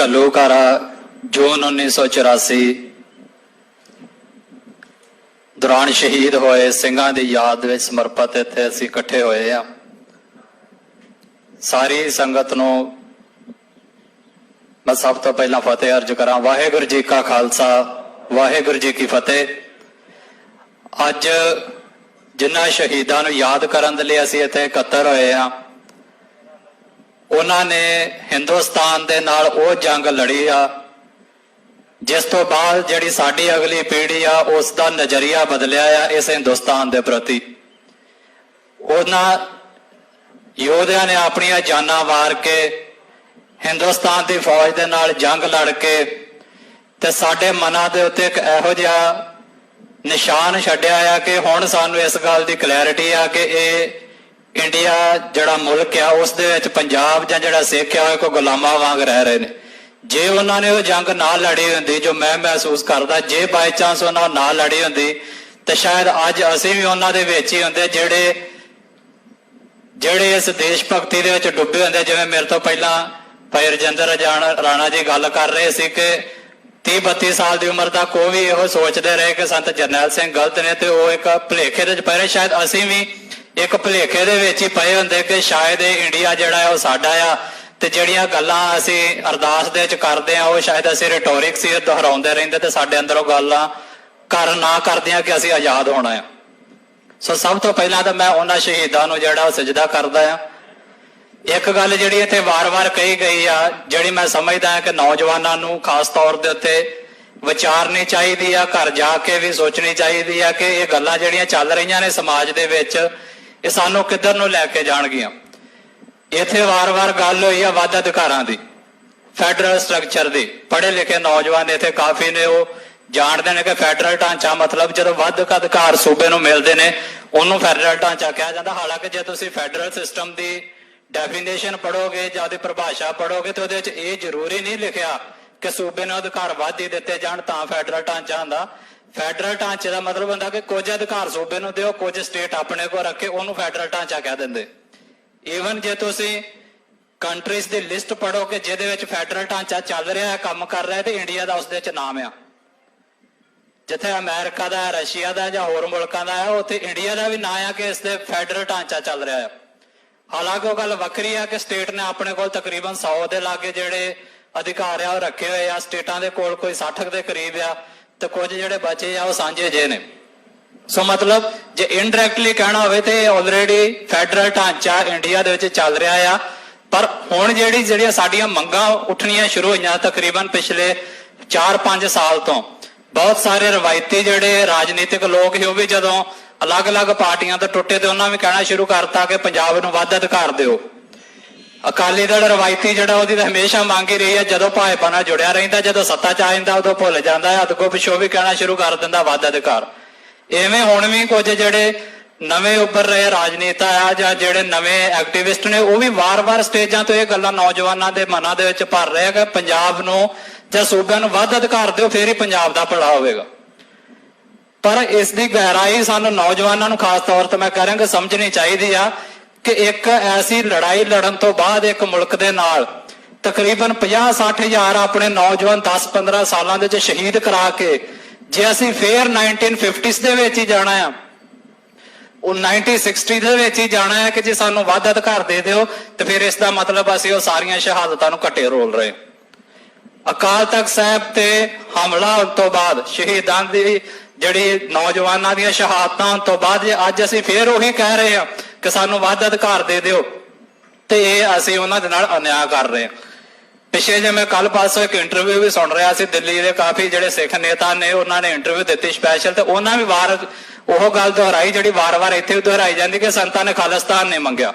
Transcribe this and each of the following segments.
ਘੱਲੂਘਾਰਾ ਜੂਨ 1984 ਦੌਰਾਨ ਸ਼ਹੀਦ ਹੋਏ ਸਿੰਘਾਂ ਦੀ ਯਾਦ ਵਿੱਚ ਸਮਰਪਿਤ ਇੱਥੇ ਅਸੀਂ ਇਕੱਠੇ ਹੋਏ ਆ। ਸਾਰੀ ਸੰਗਤ ਨੂੰ मैं सब तो पहला फतेह अर्ज करा। वाहेगुरु जी का खालसा वाहेगुरु जी की फतेह। अज जिन्हां शहीदां नूं याद करन दे लई असीं इत्थे इकट्ठे होए हां, उन्हां ने हिंदुस्तान दे नाल ओह जंग लड़ी आ जिस तो बाद जिहड़ी साडी अगली पीढ़ी आ उस दा नज़रिया बदलिया आ इस हिंदुस्तान दे प्रति। उन्हां योधियां ने अपनियां जानां वार के हिंदुस्तान की फौज के नाल जंग लड़ के ते साडे मनां दे उत्ते एक इहो जिहा निशान छड्डिया आ कि हुण सानूं इस गल की क्लैरिटी आ कि ये इंडिया जिहड़ा मुल्क आ उस दे विच पंजाब जां जिहड़ा सिख आ कोई गुलामां वांग रह रहे ने। जे उन्होंने वो जंग ना लड़ी हुंदी जो मैं महसूस करदा, जे बाई चांस उन्होंने ना लड़ी हुंदी तो शायद अज असीं भी उन्हां दे विच ही हुंदे जिहड़े इस देश भगती दे विच डुੱਬे हुंदे। जिवें मेरे तो पहलां भाई रजिंदर राणा जी गल कर रहे थे कि 30-32 साल की उम्र तक वो भी यह सोचते रहे कि संत जरनैल सिंह गलत ने तो वो एक भुलेखे दे पए रहे। शायद असीं भी एक भुलेखे दे विच ही पए हुंदे कि शायद इंडिया जिहड़ा है वो साडा आ ते जिहड़ियां गल्लां असीं अरदास दे विच करदे आ वो शायद असीं रिटोरिक सी दोहराउंदे रहिंदे ते साडे अंदर वो गल्लां कर ना करदियां कि असीं आज़ाद होना है। सो सब तो पहलां तां मैं उन्हां शहीदां नूं जिहड़ा सजदा करदा आ। एक गल जिहड़ी इत्थे वार-वार कही गई आ जिहड़ी मैं समझदा कि नौजवानों नूं खास तौर दे उत्ते विचारनी चाहिदी आ, घर जाके भी सोचनी चाहिदी आ कि ये गल्लां जिहड़ियां चल रहीआं ने समाज दे विच ये सानूं किधर नूं लैके जाणगीआं। इत्थे वार-वार गल होई आ वध अधिकारां दी, फैडरल स्ट्रक्चर दी। पढ़े लिखे नौजवान इत्थे काफ़ी ने वो जाणदे ने कि फैडरल ढांचा मतलब जदों वध अधिकार सूबे नूं मिलदे ने उहनूं फैडरल ढांचा कहा जांदा। हालांकि जे तुसीं फैडरल सिस्टम दी डेफिनेशन पढ़ोगे या परिभाषा पढ़ोगे तो ये जरूरी नहीं लिखा कि सूबे ने अधिकार वध ही दिते जाण तां फैडरल ढांचा हुंदा। फैडरल ढांचे का मतलब हुंदा कि कुछ अधिकार सूबे नूं दिओ, कुछ स्टेट अपने को रखे, उहनूं फैडरल ढांचा कह दिंदे। ईवन जे तुसीं कंट्रीज की लिस्ट पढ़ो कि जिहदे विच फैडरल ढांचा चल रहा है, काम कर रहा है, तो इंडिया का उस दे विच नाम आ। जिथे अमेरिका का, रशिया का या होर मुल्कां दा है उत्थे इंडिया का भी नाम आ कि इसदे फैडरल ढांचा चल रहा है। हालांकि वह गल वक्री है कि स्टेट ने अपने को तकरीबन 100 के लागे जिहड़े अधिकार आ रखे हुए आ, स्टेटां दे कोल कोई 60 के करीब आ, तो कुछ जिहड़े बचे आ सांझे जे ने। सो मतलब जे इनडायरैक्टली कहना होवे ते ऑलरेडी फैडरल ढांचा इंडिया दे विच चल रहा है। पर हुण जिहड़ियां साडीआं मंगां उठणियां शुरू होईआं तकरीबन पिछले 4-5 साल तो बहुत सारे रवायती जिहड़े राजनीतिक लोग ही वो भी जदों अलग अलग पार्टियां तो टुटे तो उन्होंने भी कहना शुरू करता कि पंजाब नूं वध अधिकार दिओ। अकाली दल रवायती जिहड़ा उहदी तां हमेशा मंग ही रही है, जदों भाजपा नाल जुड़िया रहिंदा, जदों सत्ता च आ जांदा उदों भुल जांदा है, अगों पिछों भी कहना शुरू कर दिंदा वध अधिकार। इवें हुण भी कुछ जिहड़े नवें उभर रहे राजनेता आ जां जिहड़े नवें एक्टिविस्ट ने वो भी वार-वार स्टेजां तो ये गल्लां नौजवानां दे मनां दे विच भर रहे कि पंजाब नूं जां सूबे नूं वध अधिकार दिओ फिर ही पंजाब दा भला होवेगा। पर इसकी गहराई सानू नौजवानों को खास तौर पर मैं कह रहा कि समझनी चाहिए आ कि एक ऐसी लड़ाई लड़न तो बाद एक मुल्क दे नाल तकरीबन 50-60 हज़ार अपने नौजवान 10-15 सालों के शहीद करा के जे असी फिर 1950s दे विच ही जाना है, 1960 दे विच ही जाना है कि जे सानू वध अधिकार दे दिओ तो फिर इसका मतलब असी वो सारियां शहादतां नूं घट्टे रोल रहे। अकाल तख्त साहिब ते हमला होने तो बाद शहीदां दी जिहड़ी नौजवानों दी शहादतां होने तो बाद अज असीं फिर उही कह रहे हैं कि सानू वध अधिकार दे दिओ ते असीं उन्हां दे नाल अन्याय कर रहे हैं। पिछले जे मैं कल पासों एक इंटरव्यू भी सुन रहा सी, दिल्ली के काफ़ी जिहड़े सिख नेता ने उन्होंने इंटरव्यू दी स्पैशल, तो उन्होंने भी वार वो गल दोहराई जिहड़ी वार-वार इत्थे भी दोहराई जाती कि संतां ने खालिस्तान नहीं मंगया।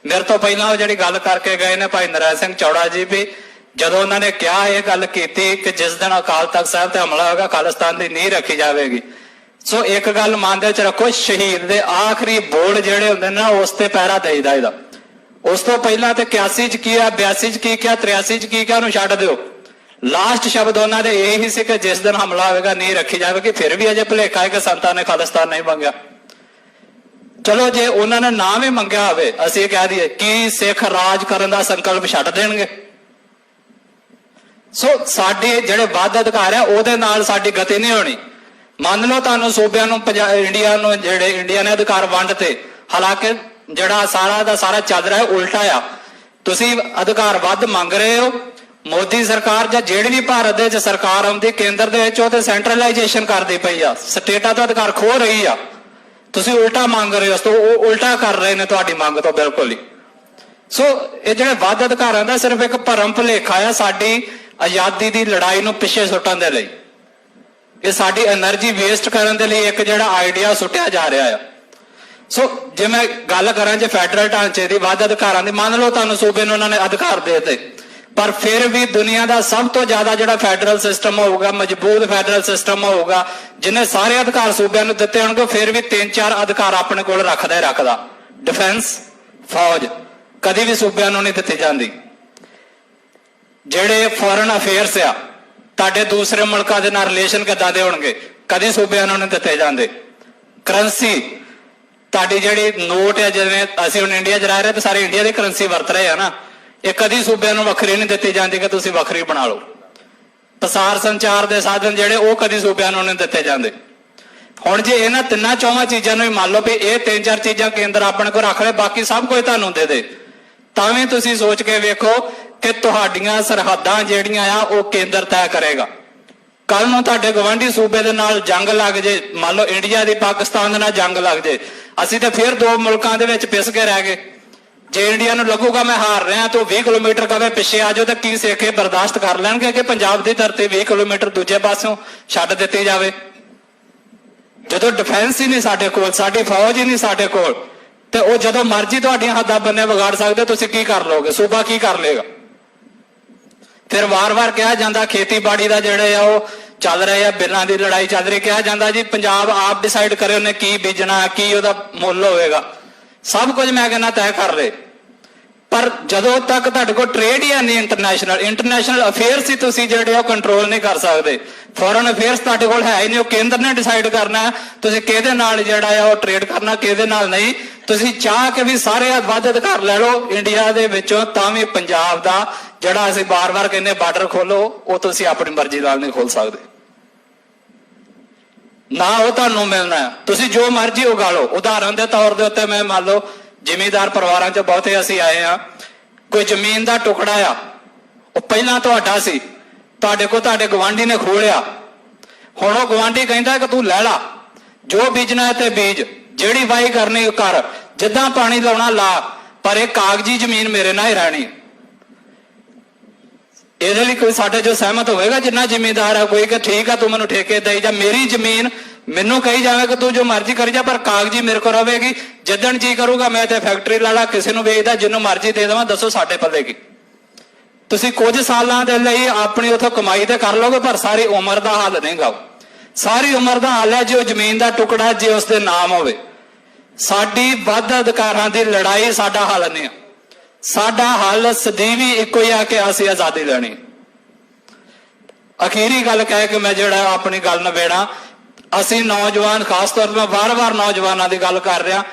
मेरे तो पहलां वो जिहड़ी गल करके गए ने भाई नरैण सिंह चौड़ा जी भी, जदों उन्होंने क्या ये गल की कि जिस दिन अकाल तख्त साहिब ते हमला होगा खालिस्तान की नींह रखी जाएगी। सो एक गल मन दे च रखो, शहीद दे आखिरी बोल जिहड़े हुंदे ना उस ते पैरा देईदा इहदा। उस तो पहला तो 81 च की आ, 82 च की क्या, 83 च की क्या, उन्होंने छड्ड दिओ। लास्ट शब्द उन्होंने यही सी कि जिस दिन हमला होगा नींह रखी जाएगी। फिर भी अजे भुलेखा है कि संतां ने खालिस्तान नहीं मंगया। चलो जे उन्होंने ना भी मंगया होवे असीं कह दईए कि सिख राज करन दा संकल्प छड्ड देणगे? ਸੋ ਸਾਡੇ ਜਿਹੜੇ ਵੱਧ ਅਧਿਕਾਰ ਆ ਉਹਦੇ ਨਾਲ ਸਾਡੀ ਗਤੀ ਨਹੀਂ ਹੋਣੀ। ਮੰਨ ਲਓ ਤੁਹਾਨੂੰ ਸੂਬਿਆਂ ਨੂੰ ਇੰਡੀਆ ਨੂੰ ਜਿਹੜੇ ਇੰਡੀਆ ਨੇ ਅਧਿਕਾਰ ਵੰਡਤੇ, ਹਾਲਾਂਕਿ ਜਿਹੜਾ ਸਾਰਾ ਦਾ ਸਾਰਾ ਚੱਲ ਰਿਹਾ ਉਲਟਾ ਆ। ਤੁਸੀਂ ਅਧਿਕਾਰ ਵੱਧ ਮੰਗ ਰਹੇ ਹੋ, ਮੋਦੀ ਸਰਕਾਰ ਜਾਂ ਜਿਹੜੀ ਵੀ ਭਾਰਤ ਦੇ ਵਿੱਚ ਸਰਕਾਰ ਆਉਂਦੀ ਕੇਂਦਰ ਦੇ ਵਿੱਚ ਉਹ ਤੇ ਸੈਂਟਰਲਾਈਜੇਸ਼ਨ ਕਰਦੀ ਪਈ ਆ, ਸਟੇਟਾਂ ਤੋਂ ਅਧਿਕਾਰ ਖੋਹ ਰਹੀ ਆ। ਤੁਸੀਂ ਉਲਟਾ ਮੰਗ ਰਹੇ ਹੋ, ਸੋ ਉਹ ਉਲਟਾ ਕਰ ਰਹੇ ਨੇ ਤੁਹਾਡੀ ਮੰਗ ਤੋਂ ਬਿਲਕੁਲ ਹੀ। ਸੋ ਇਹ ਜਿਹੜੇ ਵੱਧ ਅਧਿਕਾਰਾਂ ਦਾ ਸਿਰਫ ਇੱਕ ਭਰਮ ਭੁਲੇਖਾ ਆ ਸਾਡੀ ਆਜ਼ਾਦੀ ਦੀ ਲੜਾਈ ਨੂੰ ਪਿੱਛੇ ਸੁੱਟਣ ਦੇ ਲਈ। ਇਹ ਸਾਡੀ એનર્ਜੀ ਵੇਸਟ ਕਰਨ ਦੇ ਲਈ ਇੱਕ ਜਿਹੜਾ ਆਈਡੀਆ ਸੁੱਟਿਆ ਜਾ ਰਿਹਾ ਆ। ਸੋ ਜੇ ਮੈਂ ਗੱਲ ਕਰਾਂ ਜੇ ਫੈਡਰਲ ਢਾਂਚੇ ਦੀ ਵੱਧ ਅਧਿਕਾਰਾਂ ਦੀ, ਮੰਨ ਲਓ ਤੁਹਾਨੂੰ ਸੂਬੇ ਨੂੰ ਉਹਨਾਂ ਨੇ ਅਧਿਕਾਰ ਦੇ ਦਿੱਤੇ, ਪਰ ਫਿਰ ਵੀ ਦੁਨੀਆ ਦਾ ਸਭ ਤੋਂ ਜ਼ਿਆਦਾ ਜਿਹੜਾ ਫੈਡਰਲ ਸਿਸਟਮ ਹੋਊਗਾ, ਮਜ਼ਬੂਤ ਫੈਡਰਲ ਸਿਸਟਮ ਹੋਊਗਾ, ਜਿਹਨੇ ਸਾਰੇ ਅਧਿਕਾਰ ਸੂਬਿਆਂ ਨੂੰ ਦਿੱਤੇ ਹੋਣਗੇ, ਫਿਰ ਵੀ 3-4 ਅਧਿਕਾਰ ਆਪਣੇ ਕੋਲ ਰੱਖਦਾ। ਡਿਫੈਂਸ, ਫੌਜ ਕਦੀ ਵੀ ਸੂਬਿਆਂ ਨੂੰ ਨਹੀਂ ਦਿੱਤੀ ਜਾਂਦੀ। ਜਿਹੜੇ ਫੋਰਨ ਅਫੇਅਰਸ ਆ, ਤੁਹਾਡੇ ਦੂਸਰੇ ਮੁਲਕਾਂ ਦੇ ਨਾਲ ਰਿਲੇਸ਼ਨ ਕਿੱਦਾਂ ਦੇ ਹੋਣਗੇ, ਕਦੀ ਸੂਬਿਆਂ ਨੂੰ ਨਹੀਂ ਦਿੱਤੇ ਜਾਂਦੇ। ਕਰੰਸੀ, ਤੁਹਾਡੀ ਜਿਹੜੀ ਨੋਟ ਹੈ, ਜਿਵੇਂ ਅਸੀਂ ਹੁਣ ਇੰਡੀਆ 'ਚ ਰਹਿ ਰਹੇ ਤੇ ਸਾਰੇ ਇੰਡੀਆ ਦੀ ਕਰੰਸੀ ਵਰਤ ਰਹੇ ਆ ਨਾ, ਇਹ ਕਦੀ ਸੂਬਿਆਂ ਨੂੰ ਵੱਖਰੀ ਨਹੀਂ ਦਿੱਤੀ ਜਾਂਦੀ ਕਿ ਤੁਸੀਂ ਵੱਖਰੀ ਬਣਾ ਲਓ। ਪ੍ਰਸਾਰ ਸੰਚਾਰ ਦੇ ਸਾਧਨ ਜਿਹੜੇ ਉਹ ਕਦੀ ਸੂਬਿਆਂ ਨੂੰ ਨਹੀਂ ਦਿੱਤੇ ਜਾਂਦੇ। ਹੁਣ ਜੇ ਇਹਨਾਂ 3-4 ਚੀਜ਼ਾਂ ਨੂੰ ਵੀ ਮੰਨ ਲਓ ਵੀ ਇਹ 3-4 ਚੀਜ਼ਾਂ ਕੇਂਦਰ ਆਪਣੇ ਕੋਲ ਰੱਖ ਲੈ, ਬਾਕੀ ਸਭ ਕੁਝ ਤੁਹਾਨੂੰ ਦੇ ਦੇ, ਤਾਂ ਵੀ ਤੁਸੀਂ ਸੋਚ ਕੇ ਵੇਖੋ ਕਿ ਤੁਹਾਡੀਆਂ ਸਰਹੱਦਾਂ ਜਿਹੜੀਆਂ ਆ ਉਹ ਕੇਂਦਰ ਤੈਅ ਕਰੇਗਾ। ਕੱਲ ਨੂੰ ਤੁਹਾਡੇ ਗਵਾਂਢੀ ਸੂਬੇ ਦੇ ਨਾਲ ਜੰਗ ਲੱਗ ਜੇ, ਮੰਨ ਲਓ ਇੰਡੀਆ ਦੀ ਪਾਕਿਸਤਾਨ ਦੇ ਨਾਲ ਜੰਗ ਲੱਗ ਜੇ, ਅਸੀਂ ਤਾਂ ਫਿਰ 2 ਮੁਲਕਾਂ ਦੇ ਵਿੱਚ ਪਿਸ ਕੇ ਰਹਿ ਗਏ। ਜੇ ਇੰਡੀਆ ਨੂੰ ਲੱਗੂਗਾ ਮੈਂ ਹਾਰ ਰਿਹਾ ਤਾਂ 20 ਕਿਲੋਮੀਟਰ ਕਵੇ ਪਿੱਛੇ ਆ ਜਾਓ, ਤਾਂ ਕੀ ਸਿੱਖ ਬਰਦਾਸ਼ਤ ਕਰ ਲੈਣਗੇ ਕਿ ਪੰਜਾਬ ਦੀ ਧਰਤੀ 20 ਕਿਲੋਮੀਟਰ ਦੂਜੇ ਪਾਸਿਓਂ ਛੱਡ ਦਿੱਤੀ ਜਾਵੇ? ਜਦੋਂ ਡਿਫੈਂਸ ਹੀ ਨਹੀਂ ਸਾਡੇ ਕੋਲ, ਸਾਡੀ ਫੌਜ ਹੀ ਨਹੀਂ ਸਾਡੇ ਕੋਲ, ਤੇ ਉਹ ਜਦੋਂ ਮਰਜ਼ੀ ਤੁਹਾਡੀਆਂ ਹੱਦਾਂ ਬੰਨੇ ਵਿਗਾੜ ਸਕਦੇ, ਤੁਸੀਂ ਕੀ ਕਰ ਲਓਗੇ? ਸੂਬਾ ਕੀ ਕਰ ਲਏਗਾ? ਫਿਰ ਵਾਰ-ਵਾਰ ਕਿਹਾ ਜਾਂਦਾ ਖੇਤੀਬਾੜੀ ਦਾ ਜਿਹੜੇ ਆ ਉਹ ਚੱਲ ਰਹੇ ਆ, ਬਿੱਲਾਂ ਦੀ ਲੜਾਈ ਚੱਲ ਰਹੀ, ਕਿਹਾ ਜਾਂਦਾ ਜੀ ਪੰਜਾਬ ਆਪ ਡਿਸਾਈਡ ਕਰੇ ਉਹਨੇ ਕੀ ਬੀਜਣਾ, ਕੀ ਉਹਦਾ ਮੁੱਲ ਹੋਵੇਗਾ, ਸਭ ਕੁਝ ਮੈਂ ਕਹਿੰਦਾ ਤੈਅ ਕਰ ਲਏ। ਪਰ ਜਦੋਂ ਤੱਕ ਤੁਹਾਡੇ ਕੋਲ ਟ੍ਰੇਡ ਹੀ ਨਹੀਂ, ਇੰਟਰਨੈਸ਼ਨਲ ਅਫੇਅਰਸ ਹੀ ਤੁਸੀਂ ਜਿਹੜੇ ਉਹ ਕੰਟਰੋਲ ਨਹੀਂ ਕਰ ਸਕਦੇ। ਫੋਰਨ ਅਫੇਅਰਸ ਤੁਹਾਡੇ ਕੋਲ ਹੈ ਹੀ ਨਹੀਂ, ਉਹ ਕੇਂਦਰ ਨੇ ਡਿਸਾਈਡ ਕਰਨਾ ਤੁਸੀਂ ਕਿਹਦੇ ਨਾਲ ਜਿਹੜਾ ਆ ਉਹ ਟ੍ਰੇਡ ਕਰਨਾ, ਕਿਹਦੇ ਨਾਲ ਨਹੀਂ। ਤੁਸੀਂ ਚਾਹ ਕੇ ਵੀ ਸਾਰੇ ਵੱਧ ਅਧਿਕਾਰ ਲੈ ਲਓ ਇੰਡੀਆ ਦੇ ਵਿੱਚੋਂ, ਤਾਂ ਵੀ ਪੰਜਾਬ ਦਾ ਜਿਹੜਾ ਅਸੀਂ ਬਾਰ-ਬਾਰ ਕਹਿੰਦੇ ਬਾਰਡਰ ਖੋਲੋ, ਉਹ ਤੁਸੀਂ ਆਪਣੀ ਮਰਜ਼ੀ ਨਾਲ ਨਹੀਂ ਖੋਲ ਸਕਦੇ, ਨਾ ਉਹ ਤੁਹਾਨੂੰ ਮਿਲਣਾ। ਤੁਸੀਂ ਜੋ ਮਰਜ਼ੀ ਉਗਾ ਲਓ। ਉਦਾਹਰਨ ਦੇ ਤੌਰ ਦੇ ਉੱਤੇ ਮੈਂ ਮੰਨ ਲਓ ਜ਼ਿਮੀਂਦਾਰ ਪਰਿਵਾਰਾਂ 'ਚ ਬਹੁਤੇ ਅਸੀਂ ਆਏ ਆ, ਕੋਈ ਜ਼ਮੀਨ ਦਾ ਟੁਕੜਾ ਆ, ਉਹ ਪਹਿਲਾਂ ਤੁਹਾਡਾ ਸੀ, ਤੁਹਾਡੇ ਕੋਲ ਤੁਹਾਡੇ ਗਵਾਂਢੀ ਨੇ ਖੋਹ ਲਿਆ, ਹੁਣ ਉਹ ਗਵਾਂਢੀ ਕਹਿੰਦਾ ਕਿ ਤੂੰ ਲੈ ਲਾ, ਜੋ ਬੀਜਣਾ ਹੈ ਤੇ ਬੀਜ, ਜਿਹੜੀ ਵਾਈ ਕਰਨੀ ਕਰ, ਜਿੱਦਾਂ ਪਾਣੀ ਲਾਉਣਾ ਲਾ, ਪਰ ਇਹ ਕਾਗਜ਼ੀ ਜ਼ਮੀਨ ਮੇਰੇ ਨਾਲ ਹੀ ਰਹਿਣੀ। ਇਹਦੇ ਲਈ ਕੋਈ ਸਾਡੇ ਜੋ ਸਹਿਮਤ ਹੋਵੇਗਾ ਜਿੰਨਾ ਜ਼ਿਮੀਂਦਾਰ ਹੈ ਕੋਈ ਕਿ ਠੀਕ ਆ ਤੂੰ ਮੈਨੂੰ ਠੇਕੇ ਦੇਈ ਜਾ, ਮੇਰੀ ਜ਼ਮੀਨ ਮੈਨੂੰ ਕਹੀ ਜਾਵੇ ਕਿ ਤੂੰ ਜੋ ਮਰਜ਼ੀ ਕਰੀ ਜਾ, ਪਰ ਕਾਗਜ਼ੀ ਮੇਰੇ ਕੋਲ ਰਹੇਗੀ। ਜਿੱਦਣ ਜੀ ਕਰੂਗਾ ਮੈਂ ਤੇ ਫੈਕਟਰੀ ਲਾਲਾ ਕਿਸੇ ਨੂੰ ਵੇਚਦਾ, ਜਿਹਨੂੰ ਮਰਜ਼ੀ ਦੇ ਦੇਵਾਂ, ਦੱਸੋ ਸਾਡੇ ਪੱਲੇ ਕੀ? ਤੁਸੀਂ ਕੁਝ ਸਾਲਾਂ ਦੇ ਲਈ ਆਪਣੀ ਉਥੋਂ ਕਮਾਈ ਤੇ ਕਰ ਲਓਗੇ, ਪਰ ਸਾਰੀ ਉਮਰ ਦਾ ਹੱਲ ਨਹੀਂ ਗਾ। ਸਾਰੀ ਉਮਰ ਦਾ ਹੱਲ ਹੈ ਜੇ ਉਹ ਜ਼ਮੀਨ ਦਾ ਟੁਕੜਾ ਜੇ ਉਸਦੇ ਨਾਮ ਹੋਵੇ। ਸਾਡੀ ਵੱਧ ਅਧਿਕਾਰਾਂ ਦੀ ਲੜਾਈ ਸਾਡਾ ਹੱਲ ਨਹੀਂ ਆ। ਸਾਡਾ ਹੱਲ ਸਦੀਵੀ ਇੱਕੋ ਹੀ ਆ ਕਿ ਅਸੀਂ ਆਜ਼ਾਦੀ ਲੈਣੀ। ਅਖੀਰੀ ਗੱਲ ਕਹਿ ਕੇ ਮੈਂ ਜਿਹੜਾ ਆਪਣੀ ਗੱਲ ਨਿਬੇੜਾਂ, ਅਸੀਂ ਨੌਜਵਾਨ, ਖਾਸ ਤੌਰ ਤੇ ਮੈਂ ਵਾਰ-ਵਾਰ ਨੌਜਵਾਨਾਂ ਦੀ ਗੱਲ ਕਰ ਰਿਹਾ,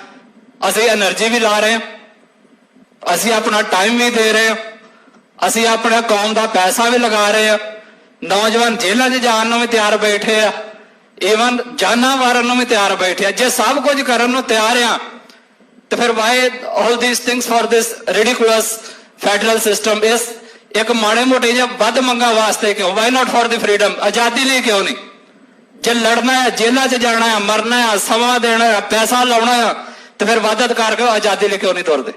ਅਸੀਂ એનર્ਜੀ ਵੀ ਲਾ ਰਹੇ ਹਾਂ, ਅਸੀਂ ਆਪਣਾ ਟਾਈਮ ਵੀ ਦੇ ਰਹੇ ਹਾਂ, ਅਸੀਂ ਆਪਣੇ ਕੌਮ ਦਾ ਪੈਸਾ ਵੀ ਲਗਾ ਰਹੇ ਹਾਂ। ਨੌਜਵਾਨ ਜੇਲ੍ਹਾਂ 'ਚ ਜਾਣ ਨੂੰ ਵੀ ਤਿਆਰ ਬੈਠੇ ਆ, ਈਵਨ ਜਾਨਾਂ ਵਾਰਨ ਨੂੰ ਵੀ ਤਿਆਰ ਬੈਠੇ ਆ। ਜੇ ਸਭ ਕੁਝ ਕਰਨ ਨੂੰ ਤਿਆਰ ਆ ਤੇ ਫਿਰ why all these things for this ridiculous federal system? ਇਸ ਇੱਕ ਮਾੜੇ ਮੋਟੇ ਜਿਹੇ ਵੱਧ ਮੰਗਾਂ ਵਾਸਤੇ ਕਿਉਂ? Why not for the freedom? ਆਜ਼ਾਦੀ ਲਈ ਕਿਉਂ ਨਹੀਂ? ਜੇ ਲੜਨਾ ਹੈ, ਜੇਲ੍ਹਾਂ 'ਚ ਜਾਣਾ ਹੈ, ਮਰਨਾ ਹੈ, ਸਮਾਂ ਦੇਣਾ ਹੈ, ਪੈਸਾ ਲਾਉਣਾ ਹੈ, ਤੇ ਫਿਰ ਵੱਧ ਅਧਿਕਾਰ ਕਿਉਂ? ਆਜ਼ਾਦੀ ਲਈ ਕਿਉਂ ਨਹੀਂ ਤੁਰਦੇ?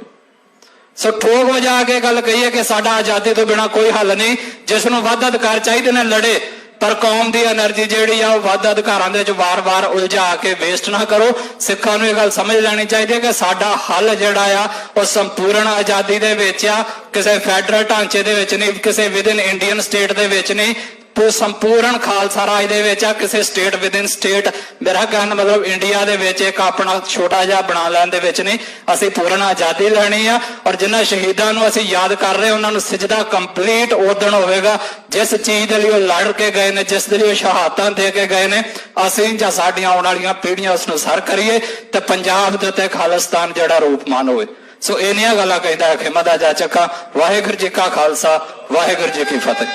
ਸੋ ਠੋਕ ਵਜਾ ਕੇ ਗੱਲ ਕਹੀਏ ਕਿ ਸਾਡਾ ਆਜ਼ਾਦੀ ਤੋਂ ਬਿਨਾਂ ਕੋਈ ਹੱਲ ਨਹੀਂ। ਜਿਸ ਨੂੰ ਵੱਧ ਅਧਿਕਾਰ ਚਾਹੀਦੇ ਨੇ ਲੜੇ, ਪਰ ਕੌਮ ਦੀ એનર્ਜੀ ਜਿਹੜੀ ਆ ਉਹ ਵੱਧ ਅਧਿਕਾਰਾਂ ਦੇ ਵਿੱਚ ਵਾਰ-ਵਾਰ ਉਲਝਾ ਕੇ ਵੇਸਟ ਨਾ ਕਰੋ। ਸਿੱਖਾਂ ਨੂੰ ਇਹ ਗੱਲ ਸਮਝ ਲੈਣੀ ਚਾਹੀਦੀ ਹੈ ਕਿ ਸਾਡਾ ਹੱਲ ਜਿਹੜਾ ਆ ਉਹ ਸੰਪੂਰਨ ਆਜ਼ਾਦੀ ਦੇ ਵਿੱਚ ਆ, ਕਿਸੇ ਫੈਡਰਲ ਢਾਂਚੇ ਦੇ ਵਿੱਚ ਨਹੀਂ, ਕਿਸੇ ਵਿਦਿਨ ਇੰਡੀਅਨ ਸਟੇਟ ਦੇ ਵਿੱਚ ਨਹੀਂ, ਸੰਪੂਰਨ ਖਾਲਸਾ ਰਾਜ ਦੇ ਵਿੱਚ ਆ, ਕਿਸੇ ਸਟੇਟ ਵਿਦਿਨ ਸਟੇਟ। ਮੇਰਾ ਕਹਿਣ ਮਤਲਬ ਇੰਡੀਆ ਦੇ ਵਿੱਚ ਇੱਕ ਆਪਣਾ ਛੋਟਾ ਜਿਹਾ ਬਣਾ ਲੈਣ ਦੇ ਵਿੱਚ ਨਹੀਂ, ਅਸੀਂ ਪੂਰਨ ਆਜ਼ਾਦੀ ਲੈਣੀ ਆ। ਔਰ ਜਿਨ੍ਹਾਂ ਸ਼ਹੀਦਾਂ ਨੂੰ ਅਸੀਂ ਯਾਦ ਕਰ ਰਹੇ ਉਹਨਾਂ ਨੂੰ ਸਜਦਾ ਕੰਪਲੀਟ ਉਦਣ ਹੋਵੇਗਾ ਜਿਸ ਚੀਜ਼ ਦੇ ਲਈ ਉਹ ਲੜ ਕੇ ਗਏ ਨੇ, ਜਿਸ ਦੇ ਲਈ ਉਹ ਸ਼ਹਾਦਤਾਂ ਦੇ ਕੇ ਗਏ ਨੇ। ਅਸੀਂ ਜਾਂ ਸਾਡੀਆਂ ਆਉਣ ਵਾਲੀਆਂ ਪੀੜ੍ਹੀਆਂ ਉਸ ਨੂੰ ਸਰ ਕਰੀਏ ਤੇ ਪੰਜਾਬ ਦੇ ਉੱਤੇ ਖਾਲਿਸਤਾਨ ਜਿਹੜਾ ਰੂਪਮਾਨ ਹੋਵੇ। ਸੋ ਇੰਨੀਆਂ ਗੱਲਾਂ ਕਹਿੰਦਾ ਖਿਮਾ ਦਾ ਜਾ ਚੱਕਾ। ਵਾਹਿਗੁਰੂ ਜੀ ਕਾ ਖਾਲਸਾ, ਵਾਹਿਗੁਰੂ ਜੀ ਕੀ ਫਤਿਹ।